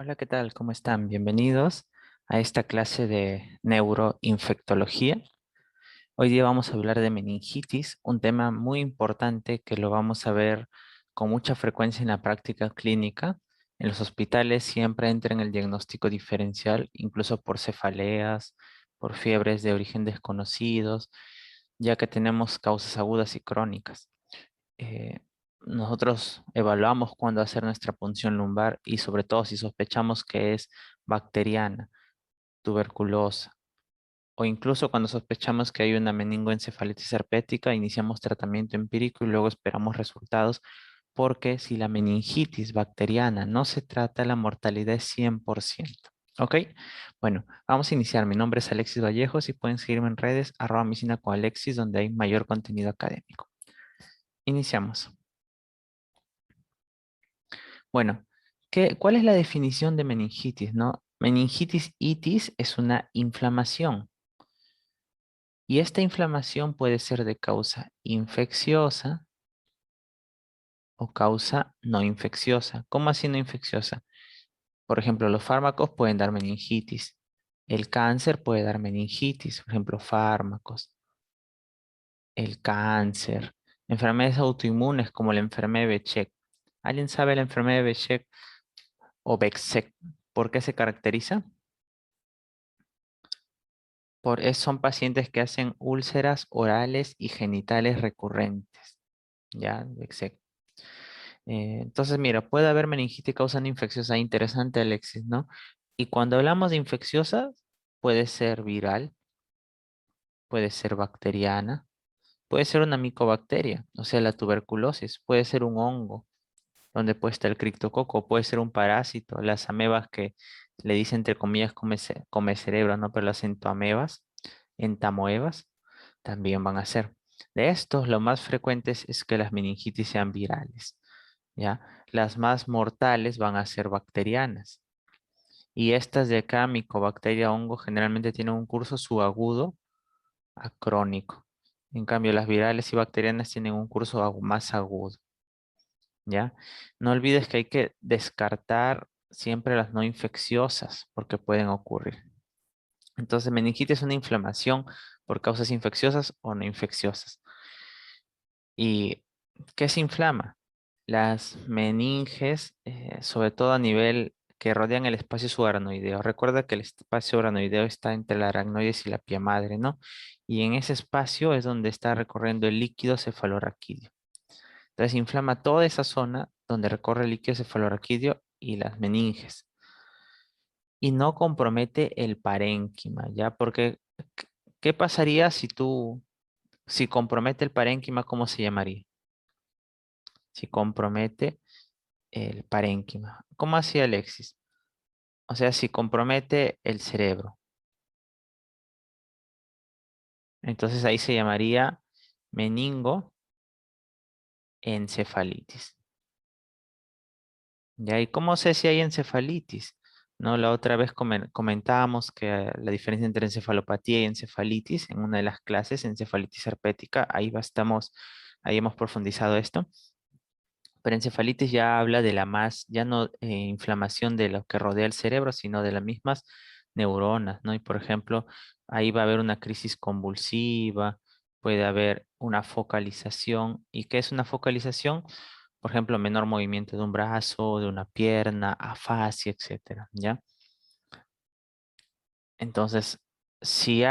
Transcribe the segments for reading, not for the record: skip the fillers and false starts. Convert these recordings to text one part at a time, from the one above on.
Hola, ¿qué tal? ¿Cómo están? Bienvenidos a esta clase de neuroinfectología. Hoy día vamos a hablar de meningitis, un tema muy importante que lo vamos a ver con mucha frecuencia en la práctica clínica. En los hospitales siempre entra en el diagnóstico diferencial, incluso por cefaleas, por fiebres de origen desconocidos, ya que tenemos causas agudas y crónicas. eh, Nosotros evaluamos cuándo hacer nuestra punción lumbar y sobre todo si sospechamos que es bacteriana, tuberculosa o incluso cuando sospechamos que hay una meningoencefalitis herpética, iniciamos tratamiento empírico y luego esperamos resultados porque si la meningitis bacteriana no se trata, la mortalidad es 100%. ¿Ok? Bueno, vamos a iniciar. Mi nombre es Alexis Vallejos y pueden seguirme en redes @medicina con Alexis, donde hay mayor contenido académico. Iniciamos. Bueno, ¿cuál es la definición de meningitis, no? Meningitis itis es una inflamación y esta inflamación puede ser de causa infecciosa o causa no infecciosa. ¿Cómo así no infecciosa? Por ejemplo, los fármacos pueden dar meningitis. El cáncer puede dar meningitis, por ejemplo, fármacos. El cáncer. Enfermedades autoinmunes como la enfermedad de Behçet. ¿Alguien sabe la enfermedad de Behçet o Behçet? ¿Por qué se caracteriza? Son pacientes que hacen úlceras orales y genitales recurrentes. ¿Ya? Entonces, mira, puede haber meningitis causando infecciosa. Interesante, Alexis, ¿no? Y cuando hablamos de infecciosa, puede ser viral, puede ser bacteriana, puede ser una micobacteria, o sea, la tuberculosis, puede ser un hongo, donde puede estar el criptococo, puede ser un parásito, las amebas que le dicen entre comillas come cerebro, ¿no? Pero las entoamebas, entamoebas, también van a ser. De estos, lo más frecuentes es que las meningitis sean virales, ¿ya? Las más mortales van a ser bacterianas. Y estas de acá, micobacteria, hongo, generalmente tienen un curso subagudo a crónico. En cambio, las virales y bacterianas tienen un curso más agudo. ¿Ya? No olvides que hay que descartar siempre las no infecciosas porque pueden ocurrir. Entonces, meningitis es una inflamación por causas infecciosas o no infecciosas. ¿Y qué se inflama? Las meninges, sobre todo a nivel que rodean el espacio subaracnoideo. Recuerda que el espacio aracnoideo está entre la aracnoides y la pia madre, ¿no? Y en ese espacio es donde está recorriendo el líquido cefalorraquídeo. Entonces inflama toda esa zona donde recorre el líquido cefalorraquídeo y las meninges. Y no compromete el parénquima, ¿ya? Porque, ¿qué pasaría si compromete el parénquima, cómo se llamaría? Si compromete el parénquima. ¿Cómo hacía Alexis? O sea, si compromete el cerebro. Entonces ahí se llamaría meningoencefalitis. ¿Ya? ¿Y cómo sé si hay encefalitis? ¿No? La otra vez comentábamos que la diferencia entre encefalopatía y encefalitis en una de las clases, encefalitis herpética, ahí hemos profundizado esto. Pero encefalitis ya habla de la más, ya no inflamación de lo que rodea el cerebro, sino de las mismas neuronas, ¿no? Y por ejemplo, ahí va a haber una crisis convulsiva, puede haber una focalización. ¿Y qué es una focalización? Por ejemplo, menor movimiento de un brazo, de una pierna, afasia, etcétera, ¿ya? Entonces, si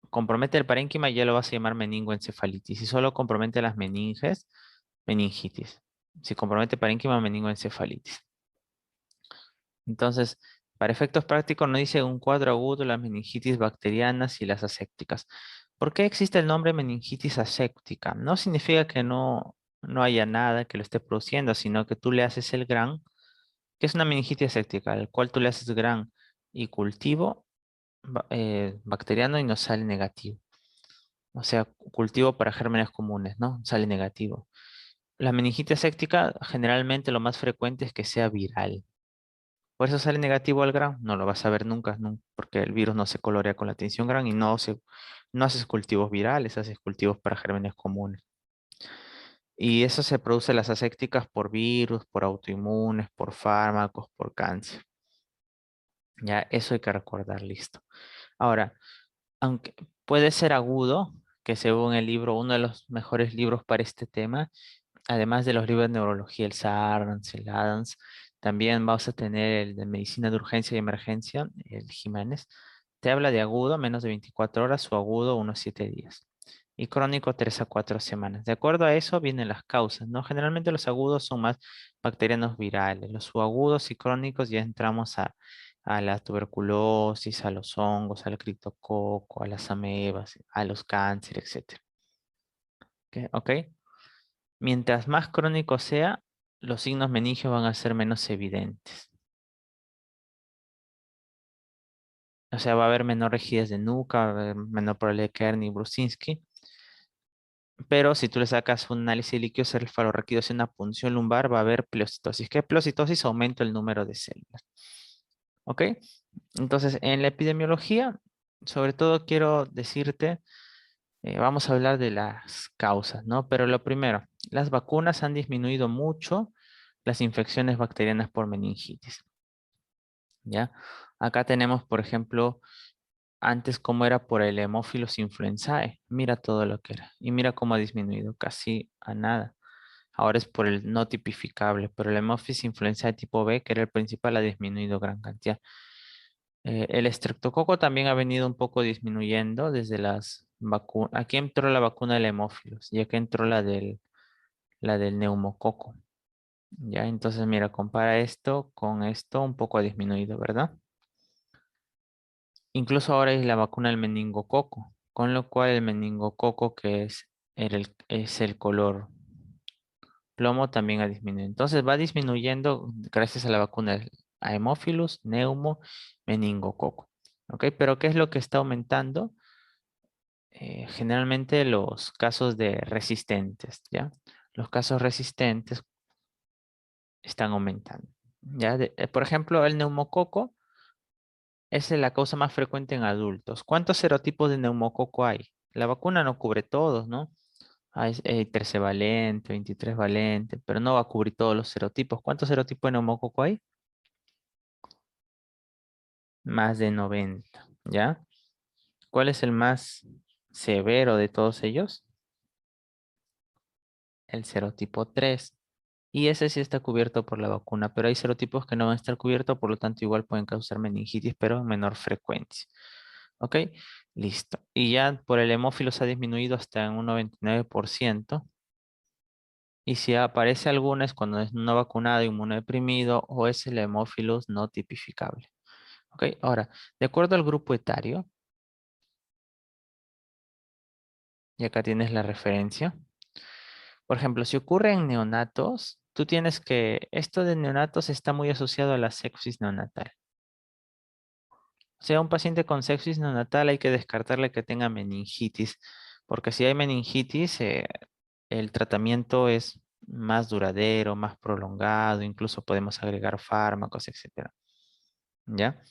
compromete el parénquima, ya lo vas a llamar meningoencefalitis. Si solo compromete las meninges, meningitis. Si compromete parénquima, meningoencefalitis. Entonces, para efectos prácticos, no dice un cuadro agudo, las meningitis bacterianas y las asépticas. ¿Por qué existe el nombre meningitis aséptica? No significa que no haya nada que lo esté produciendo, sino que tú le haces el gran, que es una meningitis aséptica, al cual tú le haces gran y cultivo bacteriano y nos sale negativo. O sea, cultivo para gérmenes comunes, ¿no? Sale negativo. La meningitis aséptica generalmente lo más frecuente es que sea viral. Por eso sale negativo al GRAM. No lo vas a ver nunca, porque el virus no se colorea con la tinción GRAM y no haces cultivos virales, haces cultivos para gérmenes comunes. Y eso se produce las asépticas por virus, por autoinmunes, por fármacos, por cáncer. Ya, eso hay que recordar, listo. Ahora, aunque puede ser agudo, que según el libro, uno de los mejores libros para este tema, además de los libros de neurología, el Sargans, el Adams, también vamos a tener el de medicina de urgencia y emergencia, el Jiménez. Te habla de agudo, menos de 24 horas, o agudo, unos 7 días. Y crónico, 3 a 4 semanas. De acuerdo a eso vienen las causas, ¿no? Generalmente los agudos son más bacterianos virales. Los subagudos y crónicos ya entramos a la tuberculosis, a los hongos, al criptococo, a las amebas, a los cánceres, etcétera. ¿Ok? Mientras más crónico sea, los signos meningios van a ser menos evidentes. O sea, va a haber menor rigidez de nuca, va a haber menor probabilidad de Kerner y Brusinski. Pero si tú le sacas un análisis de líquido cefalorraquídeos y una punción lumbar, va a haber pleocitosis. ¿Qué es pleocitosis? Aumenta el número de células. ¿Ok? Entonces, en la epidemiología, sobre todo quiero decirte, vamos a hablar de las causas, ¿no? Pero lo primero, las vacunas han disminuido mucho las infecciones bacterianas por meningitis. ¿Ya? Acá tenemos, por ejemplo, antes cómo era por el Haemophilus influenzae. Mira todo lo que era. Y mira cómo ha disminuido casi a nada. Ahora es por el no tipificable, pero el Haemophilus influenzae tipo B, que era el principal, ha disminuido gran cantidad. El estreptococo también ha venido un poco disminuyendo desde las vacunas. Aquí entró la vacuna del Haemophilus y aquí entró la del neumococo. Ya, entonces mira, compara esto con esto, un poco ha disminuido, ¿verdad? Incluso ahora es la vacuna del meningococo, con lo cual el meningococo, que es el color plomo, también ha disminuido. Entonces va disminuyendo gracias a la vacuna del Haemophilus, neumo, meningococo. ¿Ok? Pero ¿qué es lo que está aumentando? Generalmente los casos de resistentes, ¿ya? Los casos resistentes están aumentando. ¿Ya? Por ejemplo, el neumococo es la causa más frecuente en adultos. ¿Cuántos serotipos de neumococo hay? La vacuna no cubre todos, ¿no? Hay 13 valente, 23 valente, pero no va a cubrir todos los serotipos. ¿Cuántos serotipos de neumococo hay? Más de 90, ¿ya? ¿Cuál es el más severo de todos ellos? El serotipo 3. Y ese sí está cubierto por la vacuna, pero hay serotipos que no van a estar cubiertos, por lo tanto igual pueden causar meningitis, pero en menor frecuencia. ¿Ok? Listo. Y ya por el hemófilo se ha disminuido hasta en un 99%. Y si aparece alguna es cuando es no vacunado, inmunodeprimido o es el hemófilos no tipificable. ¿Ok? Ahora, de acuerdo al grupo etario, y acá tienes la referencia. Por ejemplo, si ocurre en neonatos, tú tienes que, esto de neonatos está muy asociado a la sepsis neonatal. O sea, un paciente con sepsis neonatal hay que descartarle que tenga meningitis, porque si hay meningitis, el tratamiento es más duradero, más prolongado, incluso podemos agregar fármacos, etcétera. ¿Ya?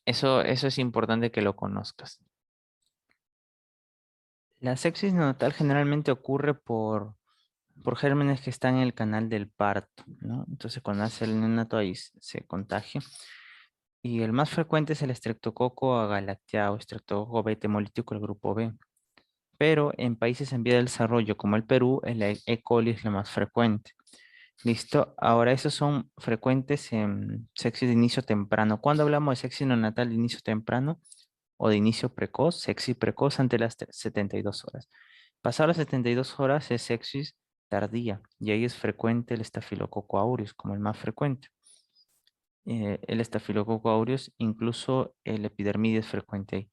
Eso es importante que lo conozcas. La sepsis neonatal generalmente ocurre por gérmenes que están en el canal del parto, ¿no? Entonces, cuando nace el neonato ahí se contagia. Y el más frecuente es el estreptococo agalactiao, o estreptococo beta hemolítico, el grupo B. Pero en países en vía de desarrollo como el Perú, el E. coli es lo más frecuente. Listo. Ahora, esos son frecuentes en sepsis de inicio temprano. Cuando hablamos de sepsis neonatal de inicio temprano o de inicio precoz, sepsis precoz ante las 72 horas. Pasado las 72 horas es sepsis tardía y ahí es frecuente el estafilococo aureus como el más frecuente. El estafilococo aureus, incluso el epidermides es frecuente ahí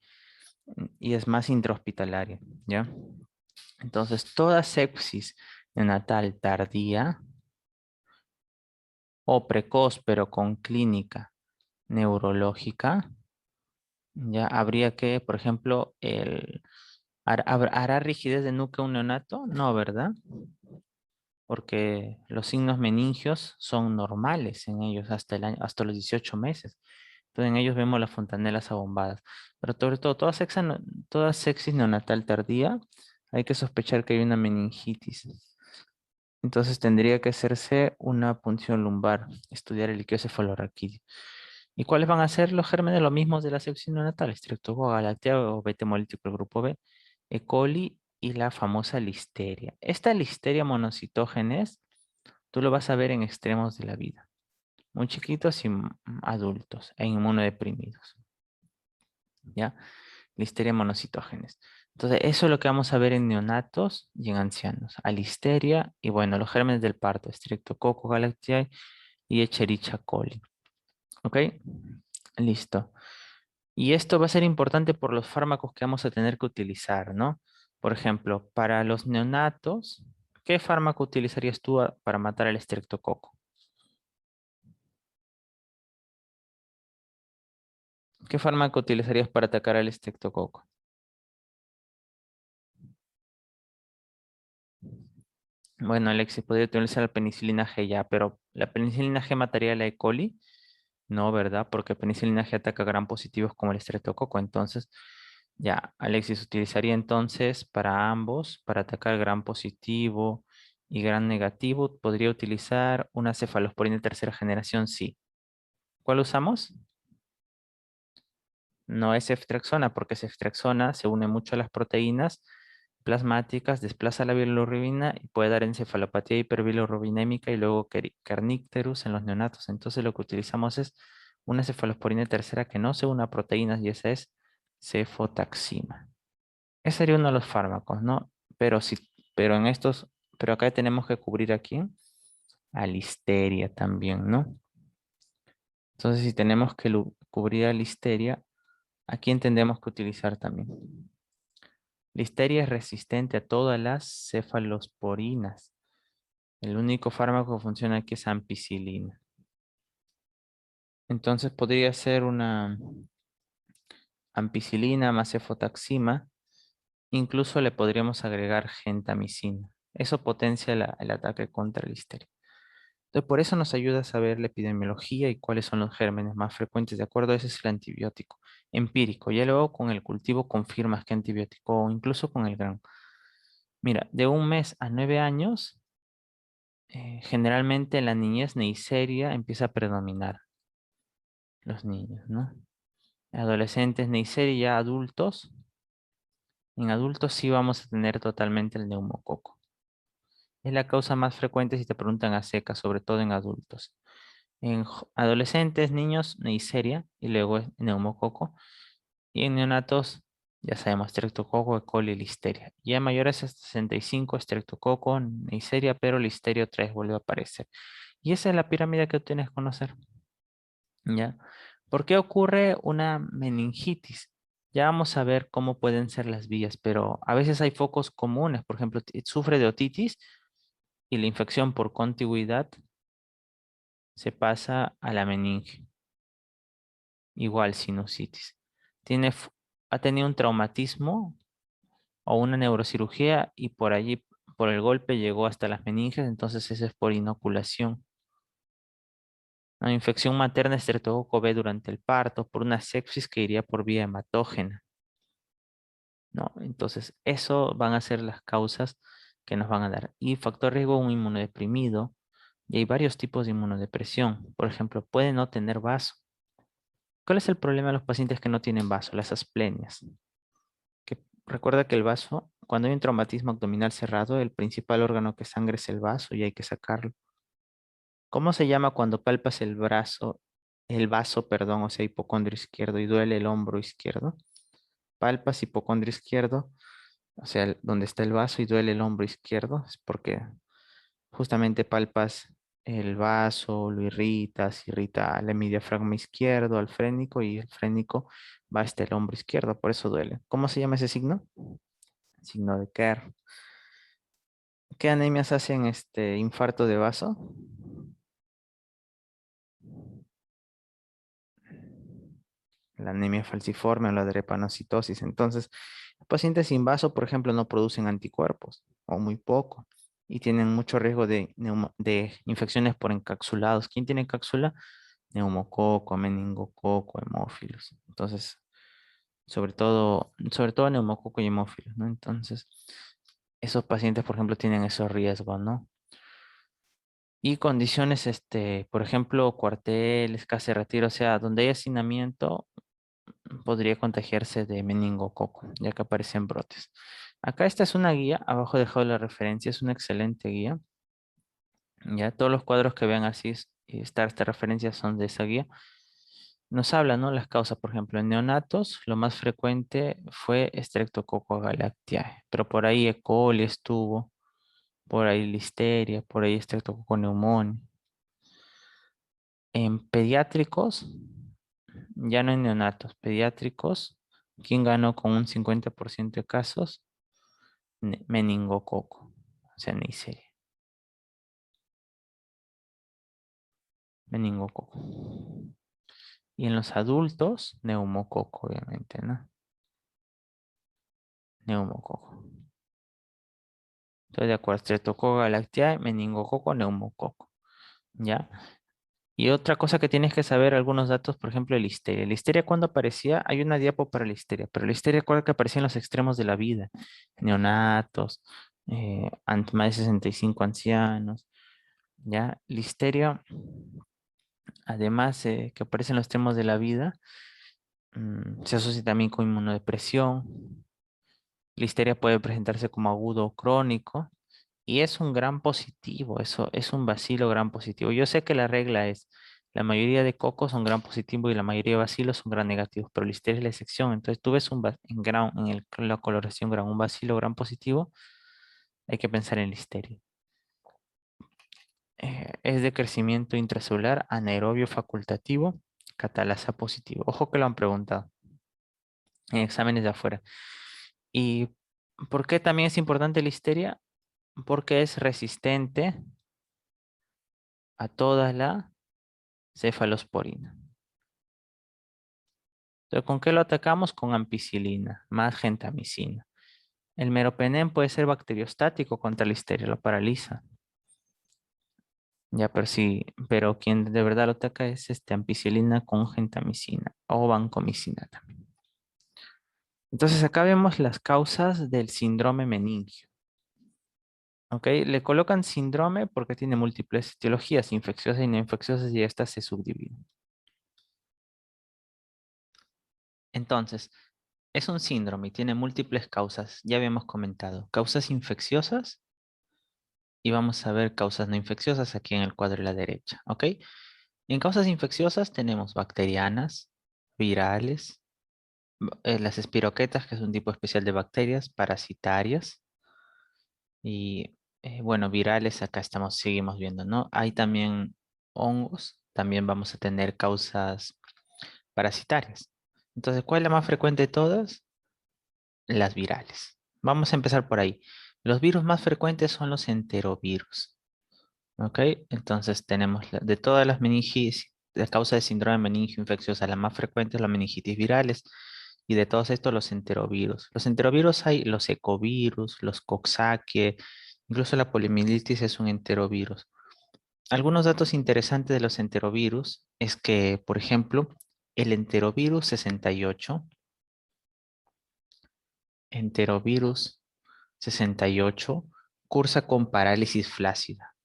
y es más intrahospitalaria, ¿ya? Entonces, toda sepsis neonatal tardía o precoz, pero con clínica neurológica, ya habría que, por ejemplo, ¿hará rigidez de nuca un neonato? No, ¿verdad? Porque los signos meningios son normales en ellos hasta el año, hasta los 18 meses. Entonces en ellos vemos las fontanelas abombadas. Pero sobre todo, toda sepsis neonatal tardía, hay que sospechar que hay una meningitis. Entonces tendría que hacerse una punción lumbar, estudiar el líquido cefalorraquídeo. ¿Y cuáles van a ser los gérmenes? Los mismos de la sepsis neonatal, Streptococcus galactea o beta hemolítico del grupo B, E. coli y la famosa listeria. Esta listeria monocitógenes, tú lo vas a ver en extremos de la vida, muy chiquitos y adultos e inmunodeprimidos, ¿ya? Listeria monocitógenes. Entonces, eso es lo que vamos a ver en neonatos y en ancianos. A listeria y bueno, los gérmenes del parto, Streptococcus galactiae y Escherichia coli. ¿Ok? Listo. Y esto va a ser importante por los fármacos que vamos a tener que utilizar, ¿no? Por ejemplo, para los neonatos, ¿qué fármaco utilizarías tú para matar al estreptococo? ¿Qué fármaco utilizarías para atacar al estreptococo? Bueno, Alexis, podría utilizar la penicilina G ya, pero ¿la penicilina G mataría a la E. coli? No, ¿verdad? Porque penicilina G ataca gram positivos como el estreptococo. Entonces, ya, Alexis utilizaría entonces para ambos, para atacar gram positivo y gram negativo, podría utilizar una cefalosporina de tercera generación, sí. ¿Cuál usamos? No es ceftriaxona, porque ceftriaxona se une mucho a las proteínas plasmáticas, desplaza la bilirrubina y puede dar encefalopatía hiperbilirrubinémica y luego kernicterus en los neonatos. Entonces lo que utilizamos es una cefalosporina tercera que no se une a proteínas y esa es cefotaxima. Ese sería uno de los fármacos, ¿no? Pero sí, pero acá tenemos que cubrir aquí a listeria también, ¿no? Entonces si tenemos que cubrir a listeria, aquí entendemos que utilizar también. Listeria es resistente a todas las cefalosporinas. El único fármaco que funciona aquí es ampicilina. Entonces podría ser una ampicilina más cefotaxima. Incluso le podríamos agregar gentamicina. Eso potencia el ataque contra la listeria. Entonces, por eso nos ayuda a saber la epidemiología y cuáles son los gérmenes más frecuentes. De acuerdo, ese es el antibiótico empírico. Ya luego con el cultivo confirmas qué antibiótico o incluso con el grano. Mira, de 1 mes a 9 años, generalmente en la niñez Neisseria empieza a predominar los niños, ¿no? Adolescentes Neisseria, ya adultos. En adultos sí vamos a tener totalmente el neumococo. Es la causa más frecuente si te preguntan a secas, sobre todo en adultos. En adolescentes, niños, Neisseria y luego es neumococo. Y en neonatos, ya sabemos, Streptococo, E. coli y Listeria. Ya mayores a 65, Streptococo, Neisseria, pero Listeria otra vez vuelve a aparecer. Y esa es la pirámide que tú tienes que conocer. ¿Ya? ¿Por qué ocurre una meningitis? Ya vamos a ver cómo pueden ser las vías, pero a veces hay focos comunes. Por ejemplo, sufre de otitis y la infección por contigüidad se pasa a la meninge. Igual sinusitis. Tiene, ha tenido un traumatismo o una neurocirugía y por allí, por el golpe, llegó hasta las meninges, entonces eso es por inoculación. Una infección materna estreptococo B durante el parto, por una sepsis que iría por vía hematógena, ¿no? Entonces, eso van a ser las causas que nos van a dar. Y factor riesgo, un inmunodeprimido. Y hay varios tipos de inmunodepresión. Por ejemplo, puede no tener vaso. ¿Cuál es el problema de los pacientes que no tienen vaso? Las asplenias. Recuerda que el vaso, cuando hay un traumatismo abdominal cerrado, el principal órgano que sangra es el vaso y hay que sacarlo. ¿Cómo se llama cuando palpas el vaso, perdón, o sea, hipocondrio izquierdo y duele el hombro izquierdo? Palpas hipocondrio izquierdo, o sea, donde está el vaso y duele el hombro izquierdo, es porque justamente palpas el vaso, lo irritas, irrita el hemidiafragma izquierdo, al frénico y el frénico va hasta el hombro izquierdo, por eso duele. ¿Cómo se llama ese signo? Signo de Kerr. ¿Qué anemias hacen este infarto de vaso? La anemia falciforme o la drepanocitosis. Entonces, los pacientes sin vaso, por ejemplo, no producen anticuerpos o muy poco y tienen mucho riesgo de infecciones por encapsulados. ¿Quién tiene cápsula? Neumococo, meningococo, hemófilos. Entonces, sobre todo neumococo y hemófilos, ¿no? Entonces, esos pacientes, por ejemplo, tienen esos riesgos, ¿no? Y condiciones, por ejemplo, cuarteles, casa de retiro, o sea, donde hay hacinamiento, podría contagiarse de meningococo, ya que aparecen brotes. Acá esta es una guía, abajo he dejado la referencia, es una excelente guía. Ya todos los cuadros que vean así, y esta referencia son de esa guía. Nos habla, ¿no? Las causas, por ejemplo, en neonatos, lo más frecuente fue Streptococcus galactiae, pero por ahí E. coli estuvo, por ahí Listeria, por ahí Streptococcus pneumoniae. En pediátricos, ya no en neonatos, pediátricos, ¿quién ganó con un 50% de casos? Meningococo, o sea, Neisseria, meningococo. Y en los adultos, neumococo, obviamente, ¿no? Neumococo. Estoy de acuerdo, Streptococcus galactiae, meningococo, neumococo, ¿ya? Y otra cosa que tienes que saber, algunos datos, por ejemplo, de listeria. Listeria, ¿cuándo aparecía? Hay una diapo para listeria, pero listeria, recuerda que aparecía en los extremos de la vida. Neonatos, más de 65 ancianos, ¿ya? Listeria, además que aparece en los extremos de la vida, se asocia también con inmunodepresión. Listeria puede presentarse como agudo o crónico. Y es un gran positivo, eso es un bacilo gran positivo. Yo sé que la regla es, la mayoría de cocos son gran positivo y la mayoría de bacilos son gran negativos, pero listeria es la excepción. Entonces tú ves la coloración gran, un bacilo gran positivo, hay que pensar en listeria. Es de crecimiento intracelular, anaerobio facultativo, catalasa positivo. Ojo que lo han preguntado en exámenes de afuera. ¿Y por qué también es importante listeria? Porque es resistente a toda la cefalosporina. Entonces, ¿con qué lo atacamos? Con ampicilina, más gentamicina. El meropenem puede ser bacteriostático contra la listeria, lo paraliza. Ya, pero sí, pero quien de verdad lo ataca es ampicilina con gentamicina o vancomicina también. Entonces, acá vemos las causas del síndrome meningio. ¿Ok? Le colocan síndrome porque tiene múltiples etiologías, infecciosas y no infecciosas, y estas se subdividen. Entonces, es un síndrome y tiene múltiples causas. Ya habíamos comentado. Causas infecciosas y vamos a ver causas no infecciosas aquí en el cuadro de la derecha. ¿Ok? En causas infecciosas tenemos bacterianas, virales, las espiroquetas, que es un tipo especial de bacterias, parasitarias y, bueno, virales, acá seguimos viendo, ¿no? Hay también hongos, también vamos a tener causas parasitarias. Entonces, ¿cuál es la más frecuente de todas? Las virales. Vamos a empezar por ahí. Los virus más frecuentes son los enterovirus. ¿Ok? Entonces tenemos de todas las meningitis, la causa de síndrome meningio infecciosa, la más frecuente es la meningitis virales. Y de todos estos, los enterovirus. Los enterovirus hay los ecovirus, los coxsackie, incluso la poliomielitis es un enterovirus. Algunos datos interesantes de los enterovirus es que, por ejemplo, el enterovirus 68, enterovirus 68 cursa con parálisis flácida.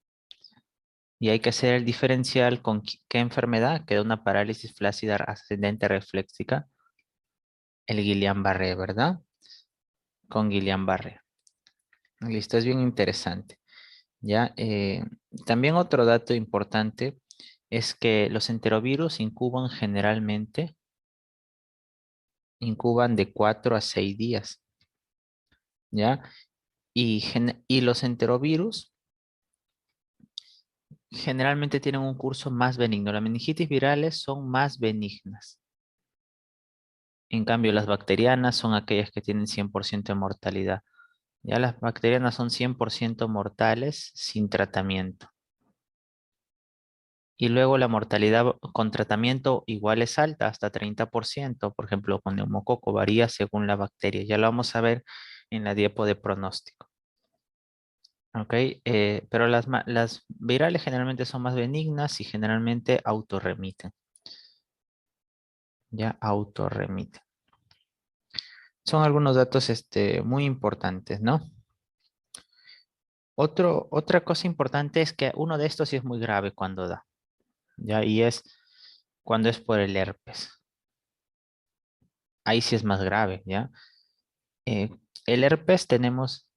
Y hay que hacer el diferencial con qué enfermedad queda una parálisis flácida ascendente reflexica, el Guillain-Barré, ¿verdad? Con Guillain-Barré. Listo, es bien interesante. Ya, también otro dato importante es que los enterovirus incuban de 4 a 6 días, ¿ya? Y los enterovirus generalmente tienen un curso más benigno. Las meningitis virales son más benignas. En cambio, las bacterianas son aquellas que tienen 100% de mortalidad. Ya las bacterianas son 100% mortales sin tratamiento. Y luego la mortalidad con tratamiento igual es alta, hasta 30%. Por ejemplo, con neumococo varía según la bacteria. Ya lo vamos a ver en la diapo de pronóstico. ¿Ok? Pero las virales generalmente son más benignas y generalmente autorremiten. Ya autorremiten. Son algunos datos muy importantes, ¿no? Otra cosa importante es que uno de estos sí es muy grave cuando da, ¿ya? Y es cuando es por el herpes. Ahí sí es más grave, ¿ya? Eh, el herpes tenemos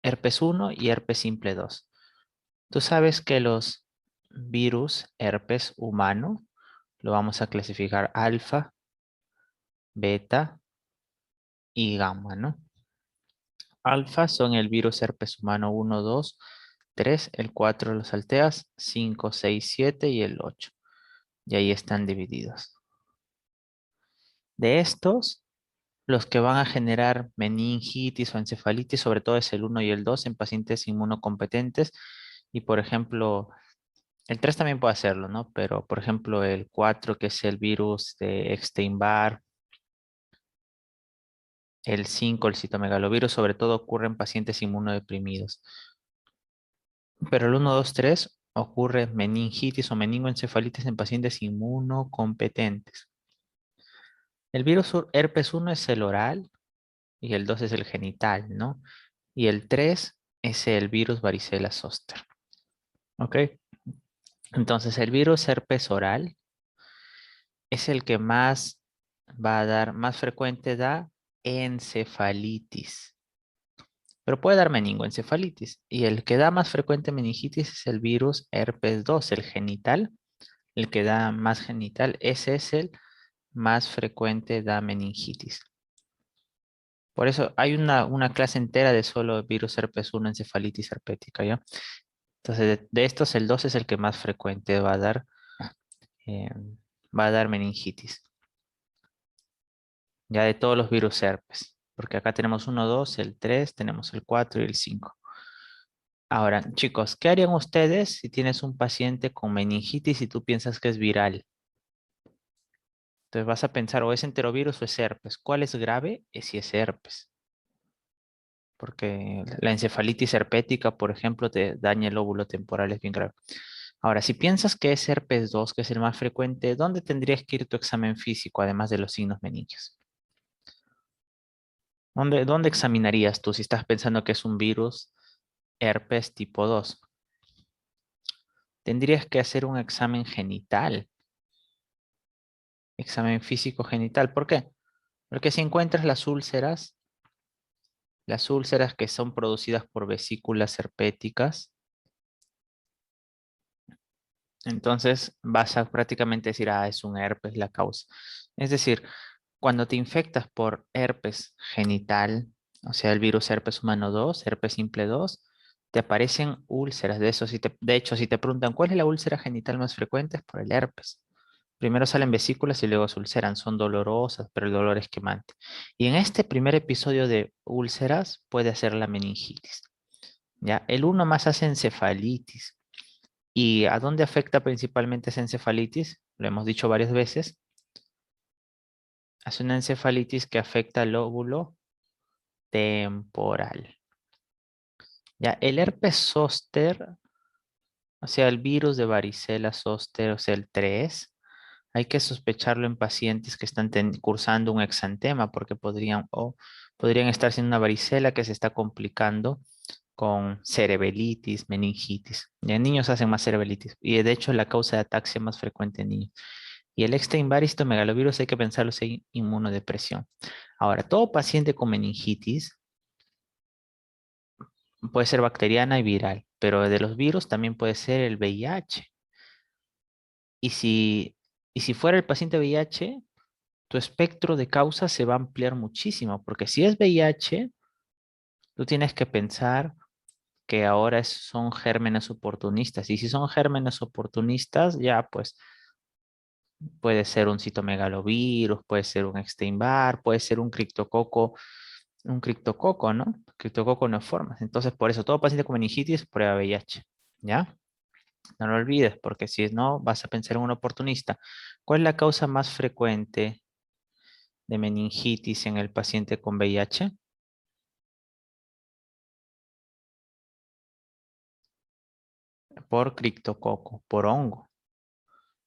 herpes uno y herpes simple 2. Tú sabes que los virus herpes humano lo vamos a clasificar alfa, beta y gamma, ¿no? Alfa son el virus herpes humano uno, 2, 3, el 4 los salteas, 5, 6, 7 y el 8. Y ahí están divididos. De estos, los que van a generar meningitis o encefalitis, sobre todo es el uno y el 2 en pacientes inmunocompetentes. Y por ejemplo, el 3 también puede hacerlo, ¿no? Pero por ejemplo, el 4 que es el virus de Epstein-Barr, el 5 el citomegalovirus, sobre todo ocurre en pacientes inmunodeprimidos. Pero el uno, 2, 3 ocurre meningitis o meningoencefalitis en pacientes inmunocompetentes. El virus herpes uno es el oral y el 2 es el genital, ¿no? Y el 3 es el virus varicela zoster. ¿Ok? Entonces, el virus herpes oral es el que más va a dar, más frecuente da encefalitis. Pero puede dar meningoencefalitis. Y el que da más frecuente meningitis es el virus herpes 2, el genital. El que da más genital, ese es el más frecuente da meningitis. Por eso hay una clase entera de solo virus herpes 1, encefalitis herpética, ¿ya? Entonces, de estos, el 2 es el que más frecuente eh, va a dar meningitis. Ya de todos los virus herpes. Porque acá tenemos uno, 2, el 3, tenemos el 4 y el 5. Ahora, chicos, ¿qué harían ustedes si tienes un paciente con meningitis y tú piensas que es viral? Entonces vas a pensar, o es enterovirus o es herpes. ¿Cuál es grave? Es si es herpes. Porque la encefalitis herpética, por ejemplo, te daña el lóbulo temporal, es bien grave. Ahora, si piensas que es herpes 2, que es el más frecuente, ¿dónde tendrías que ir tu examen físico, además de los signos meningios? ¿Dónde examinarías tú si estás pensando que es un virus herpes tipo 2? Tendrías que hacer un examen genital, examen físico genital. ¿Por qué? Porque si encuentras las úlceras que son producidas por vesículas herpéticas, entonces vas a prácticamente decir, ah, es un herpes la causa. Es decir, cuando te infectas por herpes genital, o sea, el virus herpes humano 2, herpes simple 2, te aparecen úlceras. De hecho, si te preguntan cuál es la úlcera genital más frecuente, es por el herpes. Primero salen vesículas y luego se ulceran. Son dolorosas, pero el dolor es quemante. Y en este primer episodio de úlceras puede ser la meningitis. ¿Ya? El uno más hace encefalitis. ¿Y a dónde afecta principalmente esa encefalitis? Lo hemos dicho varias veces. Hace una encefalitis que afecta al lóbulo temporal. Ya, el herpes zóster, o sea, el virus de varicela zóster, o sea, el 3, hay que sospecharlo en pacientes que están cursando un exantema porque podrían estar siendo una varicela que se está complicando con cerebelitis, meningitis. Y en niños hacen más cerebelitis. Y de hecho, la causa de ataxia más frecuente en niños. Y el Epstein-Barr citomegalovirus hay que pensarlo si hay inmunodepresión. Ahora, todo paciente con meningitis puede ser bacteriana y viral, pero de los virus también puede ser el VIH. Y si fuera el paciente VIH, tu espectro de causas se va a ampliar muchísimo, porque si es VIH, tú tienes que pensar que ahora son gérmenes oportunistas. Y si son gérmenes oportunistas, ya pues puede ser un citomegalovirus, puede ser un Epstein-Barr, puede ser un criptococo, ¿no? Criptococo neoformas. Entonces, por eso, todo paciente con meningitis prueba VIH, ¿ya? No lo olvides, porque si no, vas a pensar en un oportunista. ¿Cuál es la causa más frecuente de meningitis en el paciente con VIH? Por criptococo, por hongo.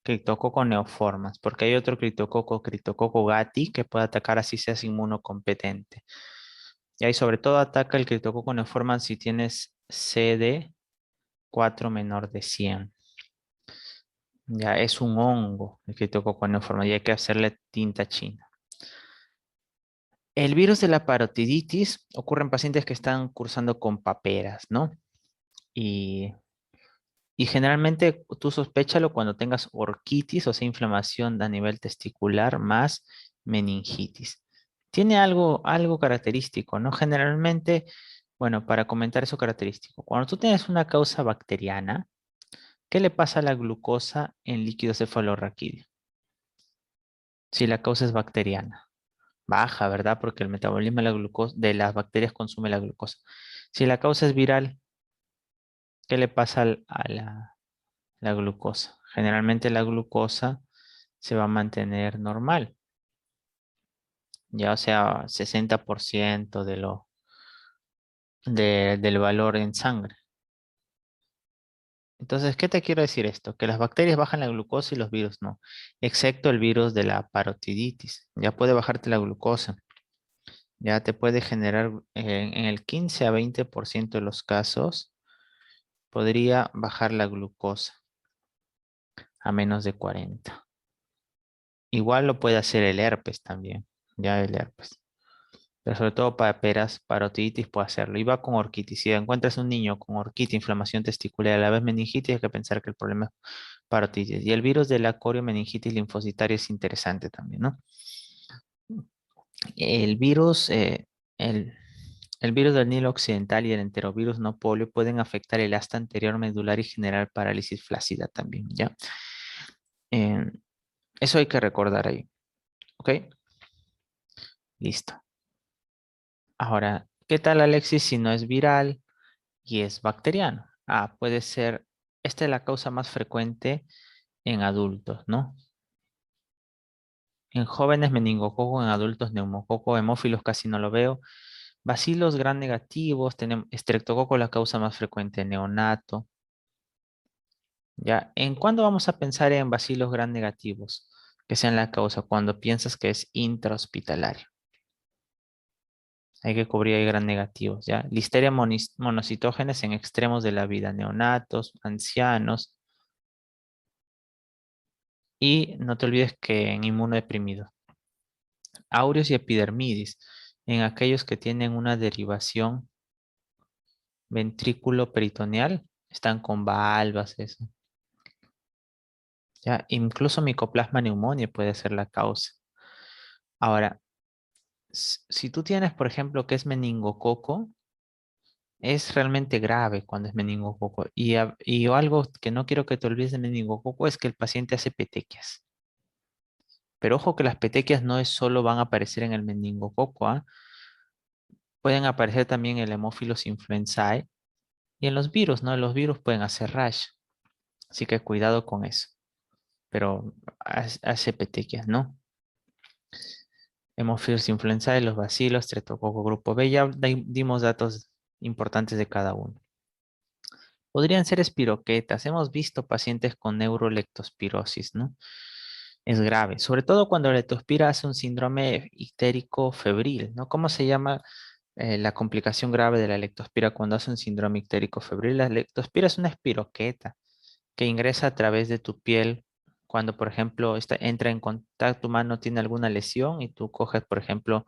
Criptococo neoformas, porque hay otro criptococo gatti, que puede atacar así seas inmunocompetente. Y ahí sobre todo ataca el criptococo neoformans si tienes CD4 menor de 100. Ya es un hongo el criptococo neoformado y hay que hacerle tinta china. El virus de la parotiditis ocurre en pacientes que están cursando con paperas, ¿no? Y, y generalmente tú sospéchalo cuando tengas orquitis, o sea, inflamación a nivel testicular más meningitis. Tiene algo característico, ¿no? Generalmente, bueno, para comentar eso característico, cuando tú tienes una causa bacteriana, ¿qué le pasa a la glucosa en líquido cefalorraquídeo? Si la causa es bacteriana. Baja, ¿verdad? Porque el metabolismo de la glucosa, de las bacterias consume la glucosa. Si la causa es viral, ¿qué le pasa a la glucosa? Generalmente la glucosa se va a mantener normal, ya o sea, 60% del valor en sangre. Entonces, ¿qué te quiero decir esto? Que las bacterias bajan la glucosa y los virus no, excepto el virus de la parotiditis. Ya puede bajarte la glucosa, ya te puede generar en el 15 a 20% de los casos, podría bajar la glucosa a menos de 40. Igual lo puede hacer el herpes también, ya el herpes. Pero sobre todo para peras, parotiditis puede hacerlo. Y va con orquitis. Si encuentras un niño con orquitis, inflamación testicular, a la vez meningitis, hay que pensar que el problema es parotiditis. Y el virus de la coriomeningitis linfocitaria es interesante también, ¿no? El virus, el, el virus del Nilo Occidental y el enterovirus no polio pueden afectar el asta anterior medular y generar parálisis flácida también, ¿ya? Eh, Eso hay que recordar ahí, ¿ok? Listo. Ahora, ¿qué tal, Alexis, si no es viral y es bacteriano? Ah, puede ser, esta es la causa más frecuente en adultos, ¿no? En jóvenes meningococo, en adultos neumococo, hemófilos casi no lo veo. Bacilos gram negativos, tenemos estreptococo, la causa más frecuente en neonato. ¿Ya? ¿En cuándo vamos a pensar en bacilos gram negativos? Que sean la causa, cuando piensas que es intrahospitalario. Hay que cubrir ahí gram negativos, ¿ya? Listeria monocitógenes en extremos de la vida, neonatos, ancianos. Y no te olvides que en inmunodeprimidos. Aureus y epidermidis, en aquellos que tienen una derivación ventrículo peritoneal, están con valvas, eso. ¿Ya? Incluso Mycoplasma pneumoniae puede ser la causa. Ahora, si tú tienes, por ejemplo, que es meningococo, es realmente grave cuando es meningococo. Y algo que no quiero que te olvides de meningococo es que el paciente hace petequias. Pero ojo que las petequias no es solo van a aparecer en el meningococo, ¿ah? Pueden aparecer también en el Haemophilus influenzae y en los virus, ¿no? Los virus pueden hacer rash. Así que cuidado con eso. Pero hace petequias, ¿no? Haemophilus influenzae, los bacilos, Streptococcus grupo B. Ya dimos datos importantes de cada uno. Podrían ser espiroquetas. Hemos visto pacientes con neurolectospirosis, ¿no? Es grave, sobre todo cuando la leptospira hace un síndrome ictérico febril, ¿no? ¿Cómo se llama la complicación grave de la leptospira cuando hace un síndrome ictérico febril? La leptospira es una espiroqueta que ingresa a través de tu piel cuando, por ejemplo, entra en contacto humano, tiene alguna lesión y tú coges, por ejemplo,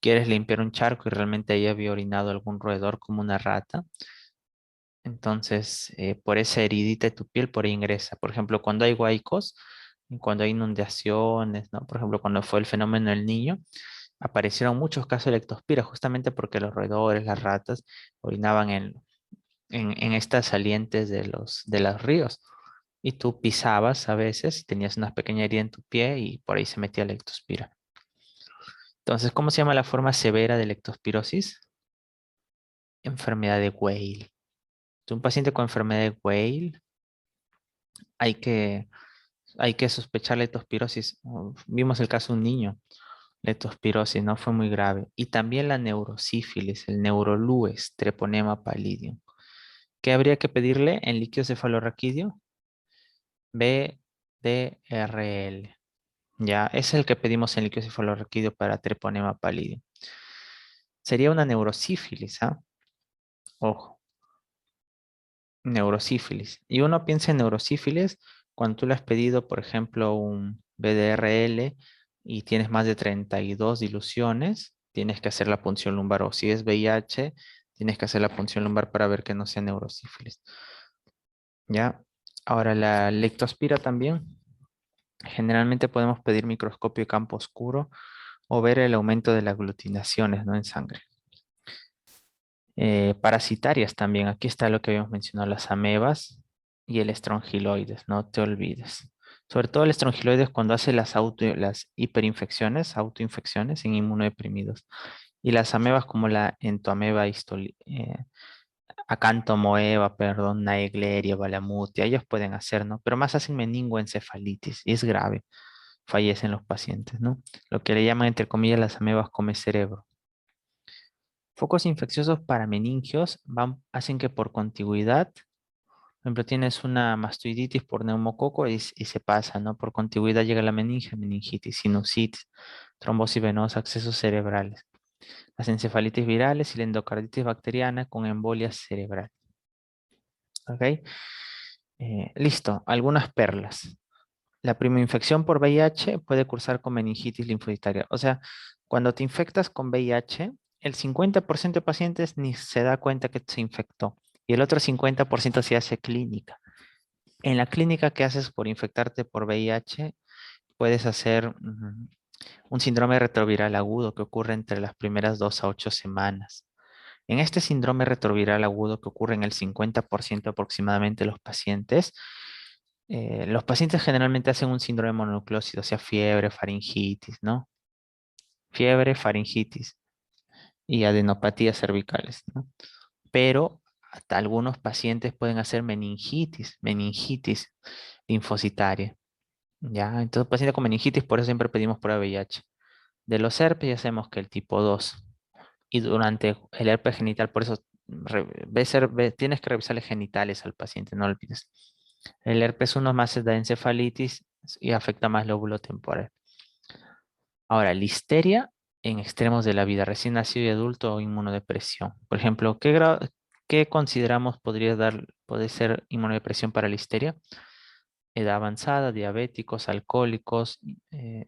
quieres limpiar un charco y realmente ahí había orinado algún roedor como una rata. Entonces, por esa heridita de tu piel, por ahí ingresa. Por ejemplo, cuando hay huaicos, y cuando hay inundaciones, ¿no? Por ejemplo, cuando fue el fenómeno del niño, aparecieron muchos casos de lectospira, justamente porque los roedores, las ratas, orinaban en estas salientes de los ríos. Y tú pisabas a veces y tenías una pequeña herida en tu pie y por ahí se metía lectospira. Entonces, ¿cómo se llama la forma severa de lectospirosis? Enfermedad de Weil. Un paciente con enfermedad de Weil hay que, hay que sospechar leptospirosis. Vimos el caso de un niño, leptospirosis, no fue muy grave. Y también la neurosífilis, el neurolues, treponema pallidum. ¿Qué habría que pedirle en líquido cefalorraquídeo? BDRL. Ya, es el que pedimos en líquido cefalorraquídeo para treponema pallidum. Sería una neurosífilis, ¿ah? Ojo. neurosífilis. Y uno piensa en neurosífilis cuando tú le has pedido, por ejemplo, un BDRL y tienes más de 32 diluciones, tienes que hacer la punción lumbar. O si es VIH, tienes que hacer la punción lumbar para ver que no sea neurosífilis. ¿Ya? Ahora, la lectospira también. Generalmente podemos pedir microscopio de campo oscuro o ver el aumento de las aglutinaciones, ¿no? En sangre. Parasitarias también. Aquí está lo que habíamos mencionado, las amebas y el estrongiloides, no te olvides. Sobre todo el estrongiloides cuando hace las hiperinfecciones, autoinfecciones en inmunodeprimidos. Y las amebas como la entoameba acantomoeba, perdón, naegleria, balamutia, ellos pueden hacer, ¿no? Pero más hacen meningoencefalitis y es grave. Fallecen los pacientes, ¿no? Lo que le llaman, entre comillas, las amebas come cerebro. Focos infecciosos para meningios hacen que por contigüidad, por ejemplo, tienes una mastoiditis por neumococo y se pasa, ¿no? Por contigüidad llega la meninge, meningitis, sinusitis, trombosis venosa, accesos cerebrales, las encefalitis virales y la endocarditis bacteriana con embolia cerebral. ¿Ok? Listo, algunas perlas. La primoinfección por VIH puede cursar con meningitis linfocitaria. O sea, cuando te infectas con VIH, el 50% de pacientes ni se da cuenta que se infectó y el otro 50% se hace clínica. En la clínica que haces por infectarte por VIH, puedes hacer un síndrome retroviral agudo que ocurre entre las primeras 2 a 8 semanas. En este síndrome retroviral agudo que ocurre en el 50% aproximadamente de los pacientes generalmente hacen un síndrome mononucleósido, o sea, fiebre, faringitis, ¿no? Fiebre, faringitis y adenopatías cervicales, ¿no? Pero hasta algunos pacientes pueden hacer meningitis linfocitaria, ¿ya? Entonces, pacientes con meningitis, por eso siempre pedimos prueba de VIH. De los herpes ya sabemos que el tipo 2 y durante el herpes genital, por eso tienes que revisarle genitales al paciente, no olvides. El herpes 1 más da encefalitis y afecta más lóbulo temporal. Ahora, listeria en extremos de la vida, recién nacido y adulto o inmunodepresión. Por ejemplo, ¿qué consideramos puede ser inmunodepresión para listeria? Edad avanzada, diabéticos, alcohólicos,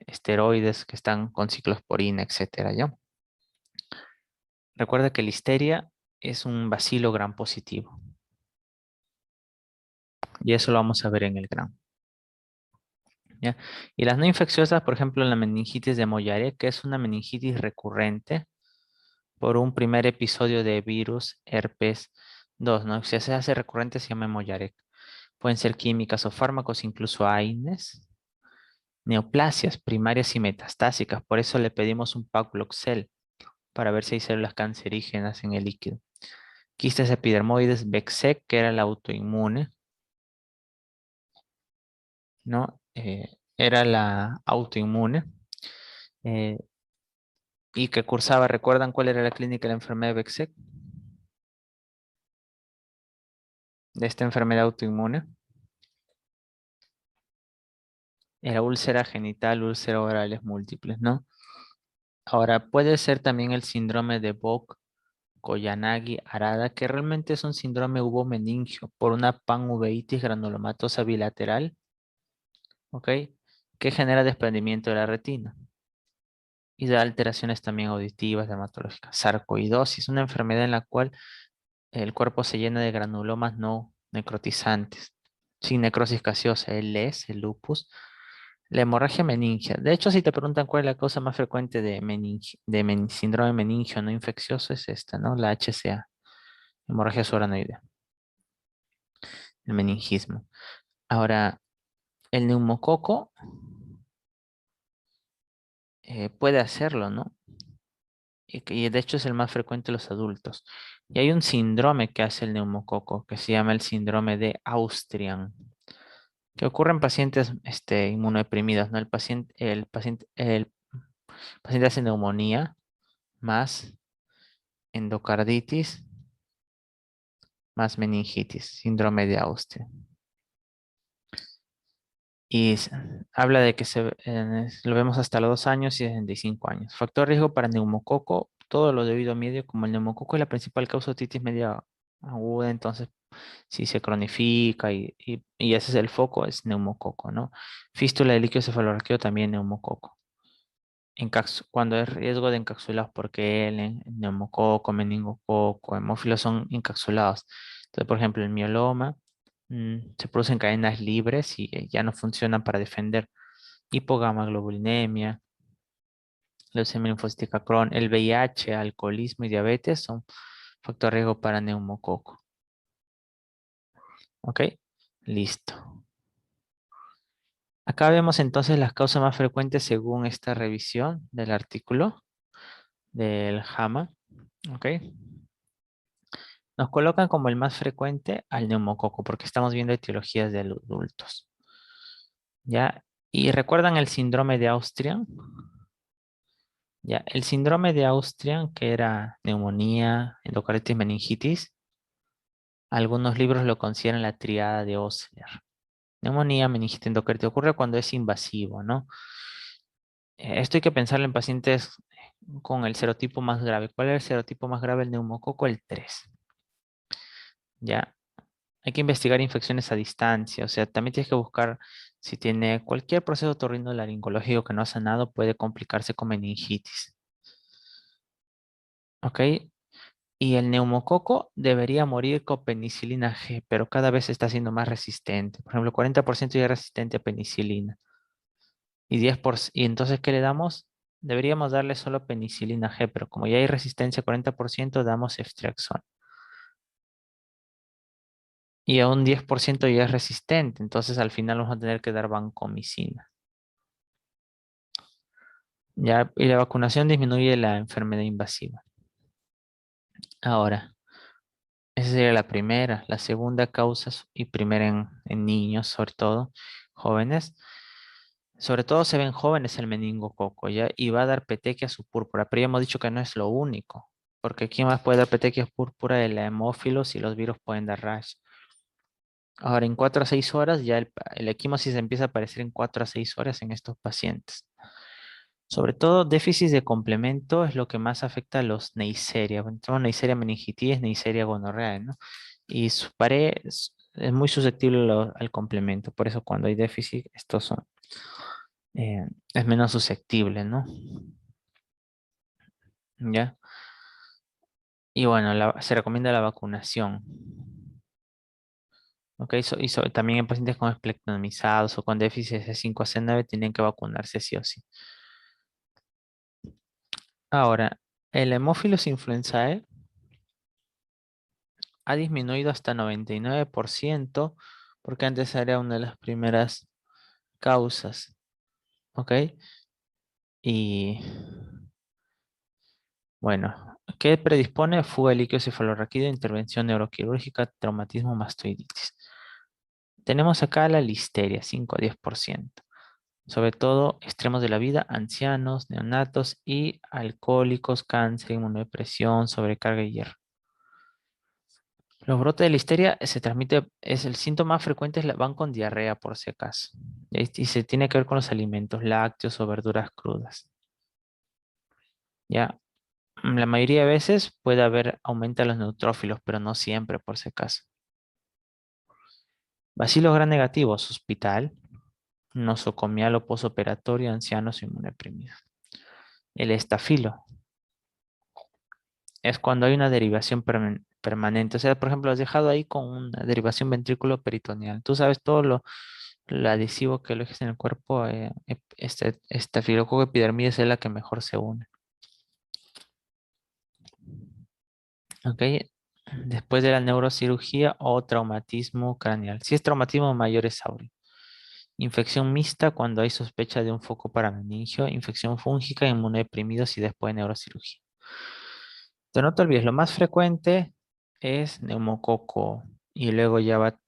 esteroides que están con ciclosporina, etcétera, ¿ya? Recuerda que listeria es un bacilo gram positivo y eso lo vamos a ver en el gram, ¿ya? Y las no infecciosas, por ejemplo, la meningitis de Mollare, que es una meningitis recurrente por un primer episodio de virus herpes 2, ¿no? Si se hace recurrente se llama Mollare. Pueden ser químicas o fármacos, incluso AINES, neoplasias primarias y metastásicas. Por eso le pedimos un Paclitaxel para ver si hay células cancerígenas en el líquido. Quistes epidermoides, Bexec, que era el autoinmune, ¿no? Era la autoinmune eh, y que cursaba, ¿recuerdan cuál era la clínica de la enfermedad de Bexec? De esta enfermedad autoinmune. Era úlcera genital, úlcera orales múltiples, ¿no? Ahora, puede ser también el síndrome de Bock, Koyanagi-Arada, que realmente es un síndrome uvomeningio por una panuveitis granulomatosa bilateral, ¿ok? Que genera desprendimiento de la retina y da alteraciones también auditivas, dermatológicas. Sarcoidosis, una enfermedad en la cual el cuerpo se llena de granulomas no necrotizantes, sin necrosis gaseosa, el lupus. La hemorragia meningia. De hecho, si te preguntan cuál es la causa más frecuente de síndrome meningio no infeccioso, es esta, ¿no? La HCA, hemorragia subaranoidea, el meningismo. Ahora, el neumococo puede hacerlo, ¿no? Y de hecho es el más frecuente en los adultos. Y hay un síndrome que hace el neumococo, que se llama el síndrome de Austrian, que ocurre en pacientes inmunodeprimidos, ¿no? El paciente hace neumonía más endocarditis más meningitis, síndrome de Austria. Y habla de que lo vemos hasta los 2 años y 65 años. Factor de riesgo para neumococo, todo lo debido a medio, como el neumococo es la principal causa de otitis media aguda, entonces si se cronifica y ese es el foco, es neumococo, ¿no? Fístula de líquido cefalorraquídeo también neumococo. Cuando hay riesgo de encapsulados por Kellen, neumococo, meningococo, hemófilos son encapsulados. Entonces, por ejemplo, el mioloma se producen cadenas libres y ya no funcionan para defender. Hipogamaglobulinemia, leucemia linfocítica Crohn, el VIH, alcoholismo y diabetes son factor de riesgo para neumococo. ¿Ok? Listo. Acá vemos entonces las causas más frecuentes según esta revisión del artículo del JAMA. ¿Ok? Nos colocan como el más frecuente al neumococo porque estamos viendo etiologías de adultos. ¿Ya? Y recuerdan el síndrome de Austria. Ya, el síndrome de Austria, que era neumonía, endocarditis, meningitis, algunos libros lo consideran la triada de Osler. Neumonía, meningitis, endocarditis ocurre cuando es invasivo, ¿no? Esto hay que pensarlo en pacientes con el serotipo más grave. ¿Cuál es el serotipo más grave del neumococo? El 3. ¿Ya? Hay que investigar infecciones a distancia, o sea, también tienes que buscar si tiene cualquier proceso otorrinolaringológico que no ha sanado, puede complicarse con meningitis. ¿Ok? Y el neumococo debería morir con penicilina G, pero cada vez está siendo más resistente. Por ejemplo, 40% ya es resistente a penicilina. Y 10%, y entonces, ¿qué le damos? Deberíamos darle solo penicilina G, pero como ya hay resistencia 40%, damos ceftriaxona. Y a un 10% ya es resistente, entonces al final vamos a tener que dar vancomicina. Ya, y la vacunación disminuye la enfermedad invasiva. Ahora, esa sería la primera. La segunda causa, y primera en niños, sobre todo, jóvenes. Sobre todo se ven jóvenes el meningococo, ¿ya? Y va a dar petequia subpúrpura, pero ya hemos dicho que no es lo único, porque ¿quién más puede dar petequia púrpura? El hemófilos y los virus pueden dar rash. Ahora, en 4 a 6 horas, ya el equimosis empieza a aparecer en 4 a 6 horas en estos pacientes. Sobre todo, déficit de complemento es lo que más afecta a los Neisseria. Bueno, tenemos Neisseria meningitis, Neisseria gonorrea, ¿no? Y su pared es muy susceptible al complemento. Por eso cuando hay déficit, estos son, es menos susceptible, ¿no? ¿Ya? Y bueno, se recomienda la vacunación. ¿Ok? También en pacientes con esplectromizados o con déficit de 5 a C9 tienen que vacunarse sí o sí. Ahora, el Haemophilus influenzae ha disminuido hasta 99% porque antes era una de las primeras causas, ¿ok? Y bueno, ¿qué predispone? Fuga de líquido cefalorraquídeo, intervención neuroquirúrgica, traumatismo, mastoiditis. Tenemos acá la listeria, 5 a 10%. Sobre todo extremos de la vida, ancianos, neonatos y alcohólicos, cáncer, inmunodepresión, sobrecarga y hierro. Los brotes de listeria se transmite, es el síntoma más frecuente, van con diarrea por si acaso. Y se tiene que ver con los alimentos lácteos o verduras crudas. Ya, la mayoría de veces puede haber aumento de los neutrófilos, pero no siempre por si acaso. Bacilos gram negativos, hospital, nosocomial o posoperatorio, ancianos inmunodeprimidos. El estafilo es cuando hay una derivación permanente. O sea, por ejemplo, has dejado ahí con una derivación ventrículo peritoneal. Tú sabes todo lo adhesivo que lo en el cuerpo. Este estafilococo epidermidis es la que mejor se une. ¿Ok? Después de la neurocirugía o traumatismo craneal. Si es traumatismo mayor es áureo. Infección mixta cuando hay sospecha de un foco parameningio. Infección fúngica, inmunodeprimidos y después de neurocirugía. Entonces, no te olvides, lo más frecuente es neumococo y luego ya va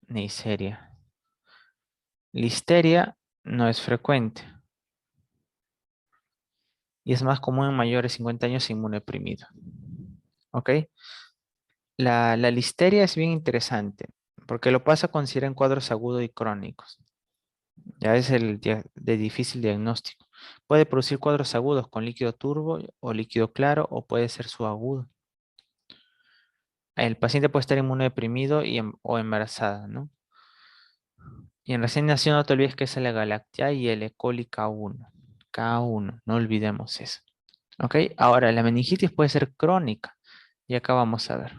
Neisseria. Listeria no es frecuente y es más común en mayores de 50 años inmunodeprimido. ¿Ok? La listeria es bien interesante porque lo pasa a considerar en cuadros agudos y crónicos. Ya es de difícil diagnóstico. Puede producir cuadros agudos con líquido turbo o líquido claro o puede ser subagudo. El paciente puede estar inmunodeprimido o embarazada, ¿no? Y en recién nacido no te olvides que es la galactia y el E. coli K1. K1, no olvidemos eso. ¿Ok? Ahora, la meningitis puede ser crónica. Y acá vamos a ver.